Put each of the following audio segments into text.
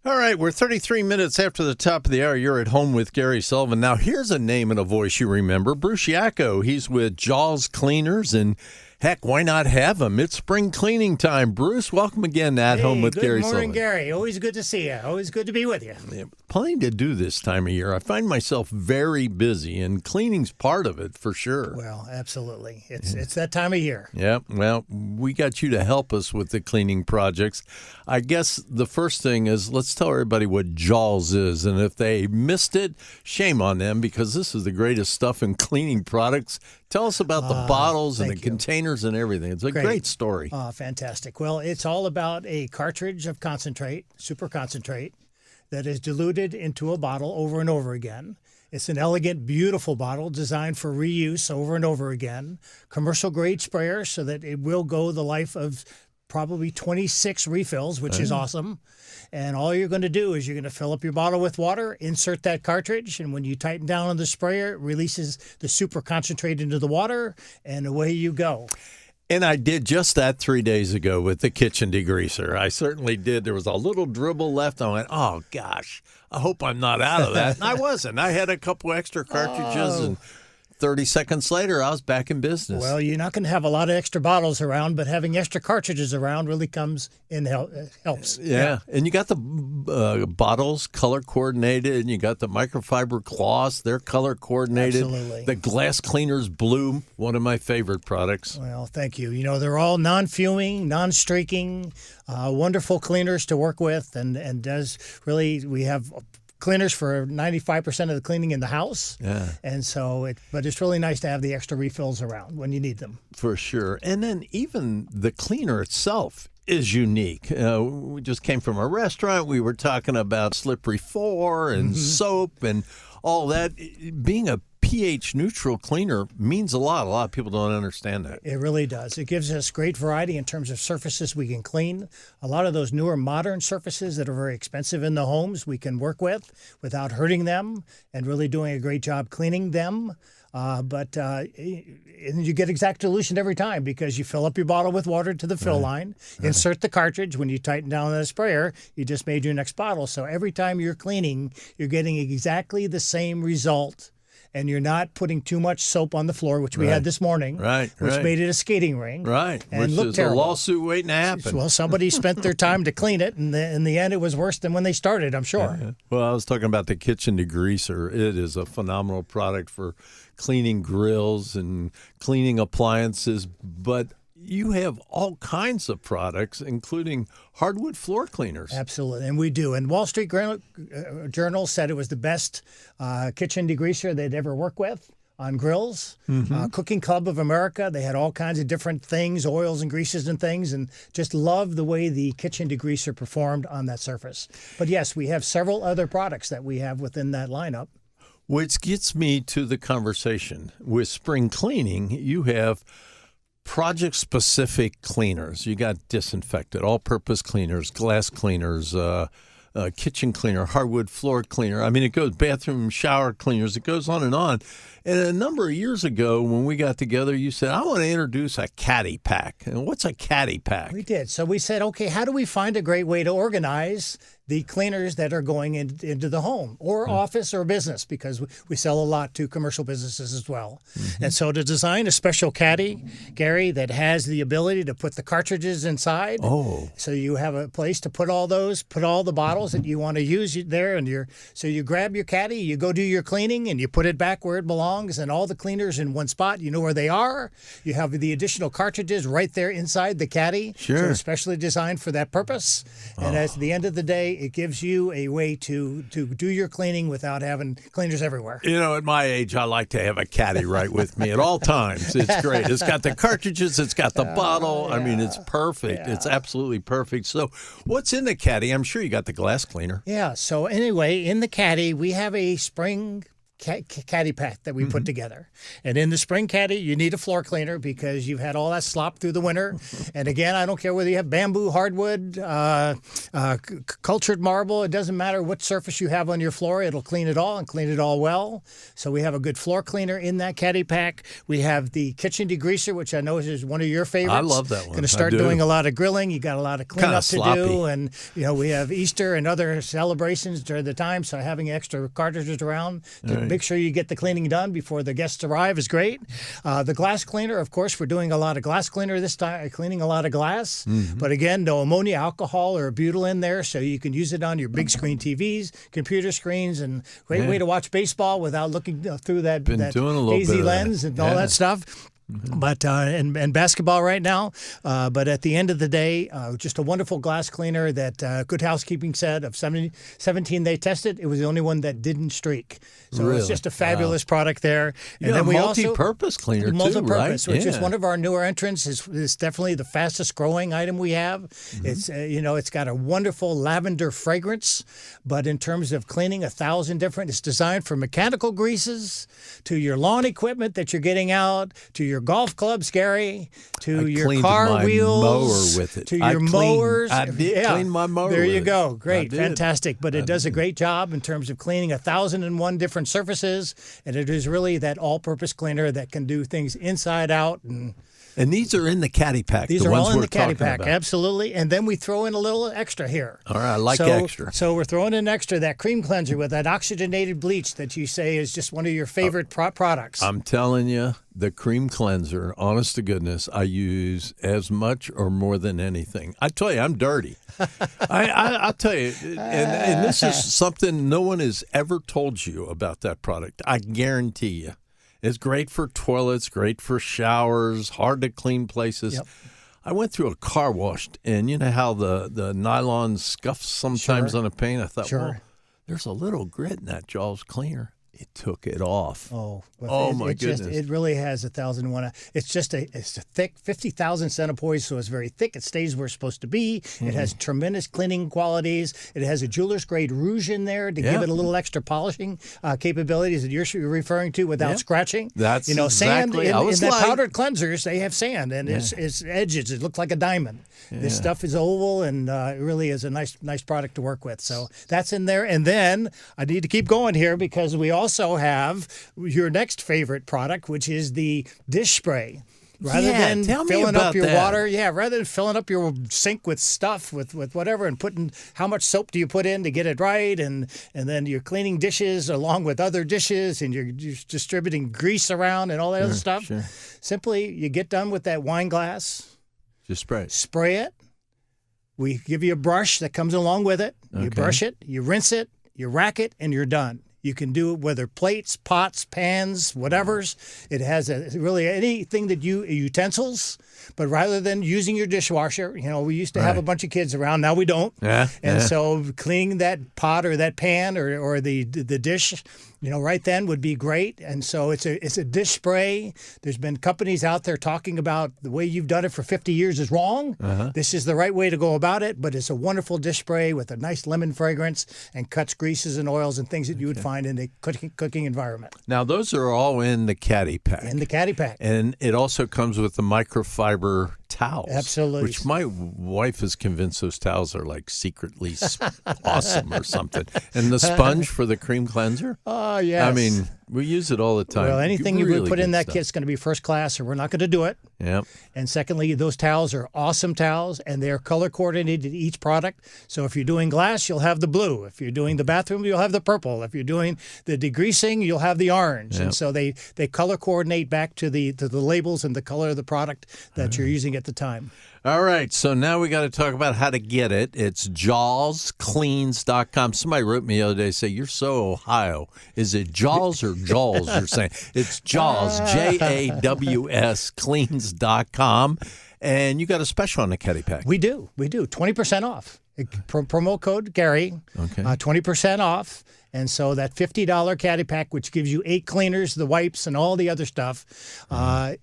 All right, we're 33 minutes after the top of the hour. You're at home with Gary Sullivan. Now, here's a name and a voice you remember. Bruce Yacko. He's with Jaws Cleaners, and heck, why not have him? It's spring cleaning time. Bruce, welcome again to At Home with Gary Sullivan. Good morning, Gary. Always good to see you. Always good to be with you. Yeah, plenty to do this time of year. I find myself very busy, and cleaning's part of it for sure. Well, absolutely. It's that time of year. Yeah, well, we got you to help us with the cleaning projects. I guess the first thing is let's tell everybody what Jaws is, and if they missed it, shame on them because this is the greatest stuff in cleaning products. Tell us about the bottles and the containers and everything. It's a great story. Fantastic. Well, it's all about a cartridge of concentrate, super concentrate, that is diluted into a bottle over and over again. It's an elegant, beautiful bottle designed for reuse over and over again. Commercial grade sprayer so that it will go the life of probably 26 refills, which is awesome. And all you're going to do is you're going to fill up your bottle with water, insert that cartridge, and when you tighten down on the sprayer, it releases the super concentrate into the water, and away you go. And I did just that 3 days ago with the kitchen degreaser. I certainly did. There was a little dribble left. I went, oh, gosh, I hope I'm not out of that. And I wasn't. I had a couple extra cartridges, and 30 seconds later, I was back in business. Well, you're not going to have a lot of extra bottles around, but having extra cartridges around really comes in helps. Yeah. And you got the bottles color coordinated, and you got the microfiber cloths. They're color coordinated. Absolutely. The glass cleaners blue, one of my favorite products. Well, thank you. You know, they're all non-fuming, non-streaking, wonderful cleaners to work with, and does really, we have cleaners for 95% of the cleaning in the house. Yeah. And so, but it's really nice to have the extra refills around when you need them. For sure. And then even the cleaner itself is unique. We just came from a restaurant. We were talking about slippery floor and soap and all that. Being a pH neutral cleaner means a lot. A lot of people don't understand that. It really does. It gives us great variety in terms of surfaces we can clean. A lot of those newer modern surfaces that are very expensive in the homes we can work with without hurting them and really doing a great job cleaning them. But you get exact dilution every time because you fill up your bottle with water to the fill line, insert the cartridge. When you tighten down the sprayer, you just made your next bottle. So every time you're cleaning, you're getting exactly the same result. And you're not putting too much soap on the floor, which we had this morning, which made it a skating ring. Right, and which looked is terrible. a lawsuit waiting to happen. Well, somebody spent their time to clean it, and in the end, it was worse than when they started, I'm sure. Yeah. Well, I was talking about the kitchen degreaser. It is a phenomenal product for cleaning grills and cleaning appliances, but you have all kinds of products, including hardwood floor cleaners. Absolutely, and we do. And Wall Street Journal said it was the best kitchen degreaser they'd ever worked with on grills. Cooking Club of America, they had all kinds of different things, oils and greases and things, and just loved the way the kitchen degreaser performed on that surface. But yes, we have several other products that we have within that lineup. Which gets me to the conversation. With spring cleaning, you have project-specific cleaners. You got disinfectant, all-purpose cleaners, glass cleaners, kitchen cleaner, hardwood floor cleaner. I mean, it goes bathroom, shower cleaners. It goes on. And a number of years ago when we got together, you said, I want to introduce a caddy pack. And what's a caddy pack? We did. So we said, okay, how do we find a great way to organize the cleaners that are going into the home or office or business, because we sell a lot to commercial businesses as well. And so to design a special caddy, Gary, that has the ability to put the cartridges inside. So you have a place to put all the bottles that you want to use there. And so you grab your caddy, you go do your cleaning, and you put it back where it belongs, and all the cleaners in one spot. You know where they are. You have the additional cartridges right there inside the caddy. Sure. So it's specially designed for that purpose. And at the end of the day, it gives you a way to do your cleaning without having cleaners everywhere. You know, at my age, I like to have a caddy right with me at all times. It's great. It's got the cartridges. It's got the bottle. I mean, it's perfect. It's absolutely perfect. So what's in the caddy? I'm sure you got the glass cleaner. Yeah. So anyway, in the caddy, we have a spring caddy pack that we put together. And in the spring caddy, you need a floor cleaner because you've had all that slop through the winter. And again, I don't care whether you have bamboo, hardwood, cultured marble. It doesn't matter what surface you have on your floor. It'll clean it all and clean it all well. So we have a good floor cleaner in that caddy pack. We have the kitchen degreaser, which I know is one of your favorites. I love that one. Going to start doing a lot of grilling. You got a lot of cleanup to do. And, we have Easter and other celebrations during the time. So having extra cartridges around to make sure you get the cleaning done before the guests arrive is great. The glass cleaner, of course, we're doing a lot of glass cleaner this time, cleaning a lot of glass. But again, no ammonia, alcohol, or butyl in there, so you can use it on your big screen TVs, computer screens, and great way to watch baseball without looking through that hazy lens and all that stuff. But and basketball right now. But at the end of the day, just a wonderful glass cleaner that Good Housekeeping said of 17 they tested, it was the only one that didn't streak. So it's just a fabulous product there. And then we multi-purpose cleaner multi-purpose, too, right? which is one of our newer entrants. Is definitely the fastest growing item we have. It's it's got a wonderful lavender fragrance, but in terms of cleaning 1,000 different, it's designed for mechanical greases to your lawn equipment that you're getting out to your golf clubs, Gary, to your car wheels, mower with it. To your mowers. I did clean my mower. There you with go. it. Great, fantastic. But it does a great job in terms of cleaning 1,001 different surfaces, and it is really that all-purpose cleaner that can do things inside out And these are in the caddy pack. These are all in the caddy pack, absolutely. And then we throw in a little extra here. All right, I like extra. So we're throwing in extra, that cream cleanser with that oxygenated bleach that you say is just one of your favorite products. I'm telling you, the cream cleanser, honest to goodness, I use as much or more than anything. I tell you, I'm dirty. I'll tell you, and this is something no one has ever told you about that product. I guarantee you. It's great for toilets, great for showers, hard to clean places. Yep. I went through a car wash, and you know how the nylon scuffs sometimes on a paint? I thought, well, there's a little grit in that Jaws cleaner. It took it off. My goodness. It really has 1,001. It's a thick 50,000 centipoise, so it's very thick. It stays where it's supposed to be. It has tremendous cleaning qualities. It has a jeweler's grade rouge in there to give it a little extra polishing capabilities that you're referring to without scratching. That's sand exactly. in that powdered cleansers. They have sand and its edges. It looks like a diamond. This stuff is oval and it really is a nice product to work with. So that's in there. And then I need to keep going here because we also have your next favorite product, which is the dish spray. Rather than filling up your water, rather than filling up your sink with stuff, with whatever, and putting how much soap do you put in to get it right, and then you're cleaning dishes along with other dishes, and you're distributing grease around and all that other stuff. Sure. Simply, you get done with that wine glass. Just spray it. Spray it. We give you a brush that comes along with it. You brush it, you rinse it, you rack it, and you're done. You can do it whether plates, pots, pans, whatever's. It has really anything that utensils. But rather than using your dishwasher, we used to have a bunch of kids around. Now we don't. So cleaning that pot or that pan or the dish, right then would be great. And so it's a dish spray. There's been companies out there talking about the way you've done it for 50 years is wrong. This is the right way to go about it. But it's a wonderful dish spray with a nice lemon fragrance and cuts greases and oils and things that you would find in a cooking environment. Now, those are all in the caddy pack. In the caddy pack. And it also comes with the microfiber towels. Absolutely. Which my wife is convinced those towels are like secretly awesome or something. And the sponge for the cream cleanser. Oh, yes. I mean, we use it all the time. Well, anything you would put in that kit's going to be first class, or we're not going to do it. Yep. And secondly, those towels are awesome towels, and they're color coordinated each product. So if you're doing glass, you'll have the blue. If you're doing the bathroom, you'll have the purple. If you're doing the degreasing, you'll have the orange. Yep. And so they color coordinate back to the labels and the color of the product that you're using at the time. All right, so now we got to talk about how to get it. It's jawscleans.com. Somebody wrote me the other day, say, you're so Ohio. Is it Jaws or Jaws you're saying? It's Jaws, Jaws, cleans.com. And you got a special on the caddy pack. We do. 20% off. Promo code Gary, 20% off. And so that $50 caddy pack, which gives you 8 cleaners, the wipes, and all the other stuff,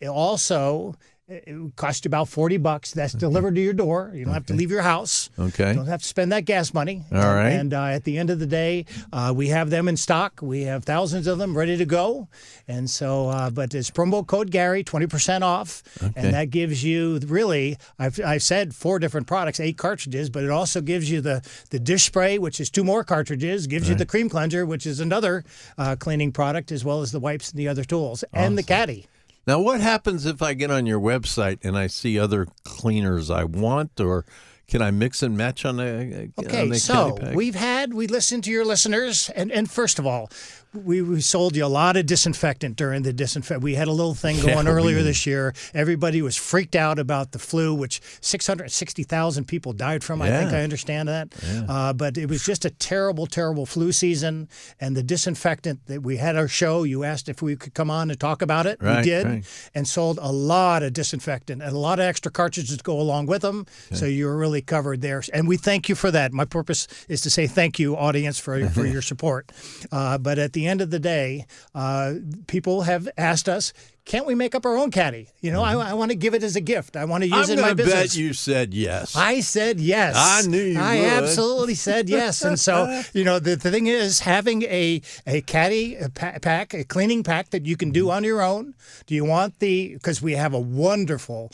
also It would cost you about $40. That's delivered to your door. You don't have to leave your house. Okay. You don't have to spend that gas money. All right. And at the end of the day, we have them in stock. We have thousands of them ready to go. And so, but it's promo code Gary, 20% off. Okay. And that gives you really, I've said 4 different products, 8 cartridges, but it also gives you the dish spray, which is 2 more cartridges, gives you the cream cleanser, which is another cleaning product, as well as the wipes and the other tools, and the caddy. Now, what happens if I get on your website and I see other cleaners I want, or can I mix and match on the so caddy pack? we listened to your listeners, and first of all, we sold you a lot of disinfectant during the disinfect. We had a little thing going earlier this year. Everybody was freaked out about the flu, which 660,000 people died from. I think I understand that. Yeah. But it was just a terrible, terrible flu season. And the disinfectant that we had our show, you asked if we could come on and talk about it. We did, and sold a lot of disinfectant and a lot of extra cartridges to go along with them. Okay. So you were really covered there. And we thank you for that. My purpose is to say thank you, audience, for your support. But at the end of the day, people have asked us, can't we make up our own caddy? You know, I want to give it as a gift. I want to use it in my business. I bet you said yes. I said yes. I knew you would. I absolutely said yes. And so, you know, the thing is, having a caddy pack, a cleaning pack that you can do on your own. Do you want because we have a wonderful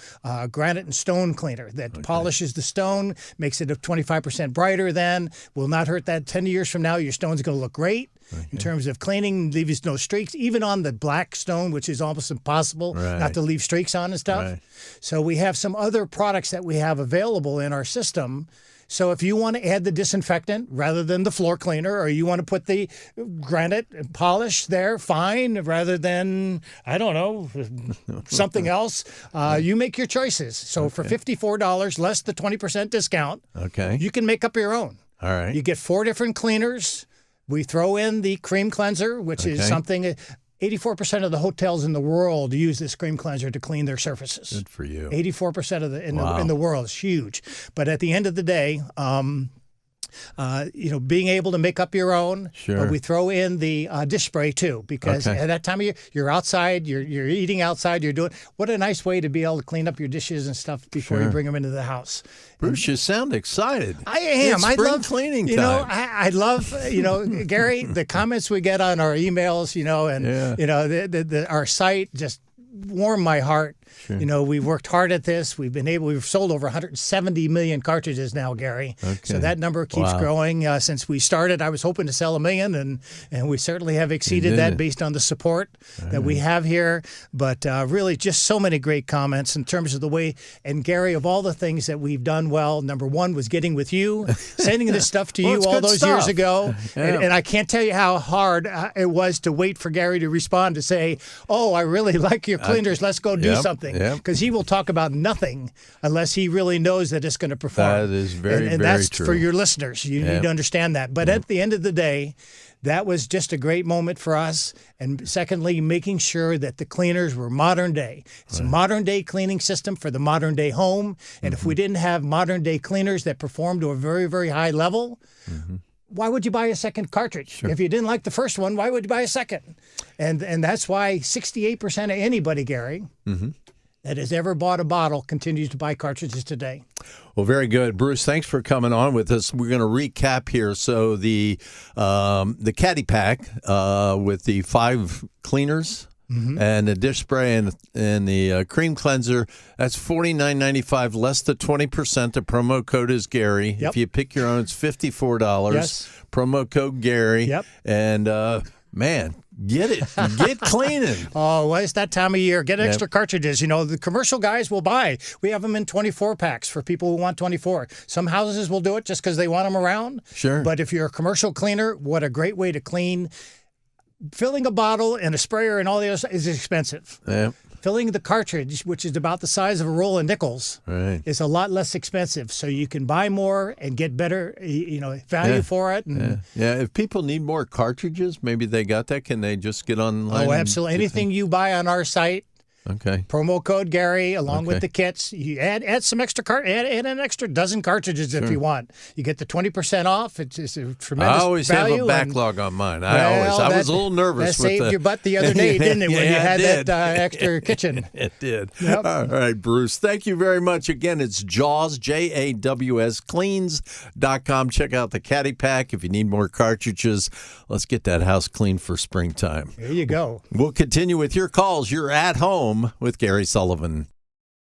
granite and stone cleaner that polishes the stone, makes it 25% brighter then, will not hurt that 10 years from now. Your stone's going to look great. In terms of cleaning, leaves no streaks, even on the black stone, which is almost impossible not to leave streaks on and stuff. So we have some other products that we have available in our system. So if you want to add the disinfectant rather than the floor cleaner, or you want to put the granite polish there, fine, rather than, I don't know, something else, you make your choices. So for $54, less the 20% discount, you can make up your own. All right. You get 4 different cleaners. We throw in the cream cleanser, which is something 84% of the hotels in the world use this cream cleanser to clean their surfaces. Good for you. 84% of in the world is huge. But at the end of the day, you know, being able to make up your own. But we throw in the dish spray too, because at that time of year, you're outside, you're eating outside, you're doing. What a nice way to be able to clean up your dishes and stuff before you bring them into the house. Bruce, you sound excited. I am. It's I love cleaning time. You know, I love, you know, Gary, the comments we get on our emails, you know, and you know, our site just warm my heart. You know, we've worked hard at this. We've sold over 170 million cartridges now, Gary. So that number keeps growing. Since we started, I was hoping to sell 1 million, and we certainly have exceeded that based on the support that we have here. But really, just so many great comments in terms of the way. And Gary, of all the things that we've done well, number one was getting with you, sending this stuff to you all those years ago. And I can't tell you how hard it was to wait for Gary to respond to say, "Oh, I really like your cleaners. Let's go do something." Because he will talk about nothing unless he really knows that it's going to perform. That is very, and very that's true. For your listeners. You need to understand that. But at the end of the day, that was just a great moment for us. And secondly, making sure that the cleaners were modern day. It's a modern day cleaning system for the modern day home. And if we didn't have modern day cleaners that perform to a very, very high level, why would you buy a second cartridge? If you didn't like the first one, why would you buy a second? And that's why 68% of anybody, Gary, that has ever bought a bottle continues to buy cartridges today. Well, very good. Bruce, thanks for coming on with us. We're going to recap here. So the caddy pack with the 5 cleaners and the dish spray and the cream cleanser, that's $49.95, less than 20%. The promo code is Gary. If you pick your own, it's $54. Promo code Gary. And man, get it. Get cleaning. Oh, well, it's that time of year. Get extra cartridges. You know, the commercial guys will buy. We have them in 24 packs for people who want 24. Some houses will do it just because they want them around. But if you're a commercial cleaner, what a great way to clean. Filling a bottle and a sprayer and all the other is expensive. Filling the cartridge, which is about the size of a roll of nickels, is a lot less expensive. So you can buy more and get better, you know, value for it. And if people need more cartridges, maybe they got that. Can they just get online? Oh, absolutely. Anything you buy on our site, Okay. Promo code Gary, along with the kits. You add some extra add an extra dozen cartridges if you want. You get the 20% off. It's a tremendous I always value. have a backlog on mine. Well, I was a little nervous. That saved your butt the other day, didn't it? When you had that extra kitchen. It did. Yep. All right, Bruce. Thank you very much. Again, it's Jaws, Jaws, cleans.com. Check out the Caddy Pack if you need more cartridges. Let's get that house clean for springtime. There you go. We'll continue with your calls. You're at home with Gary Sullivan.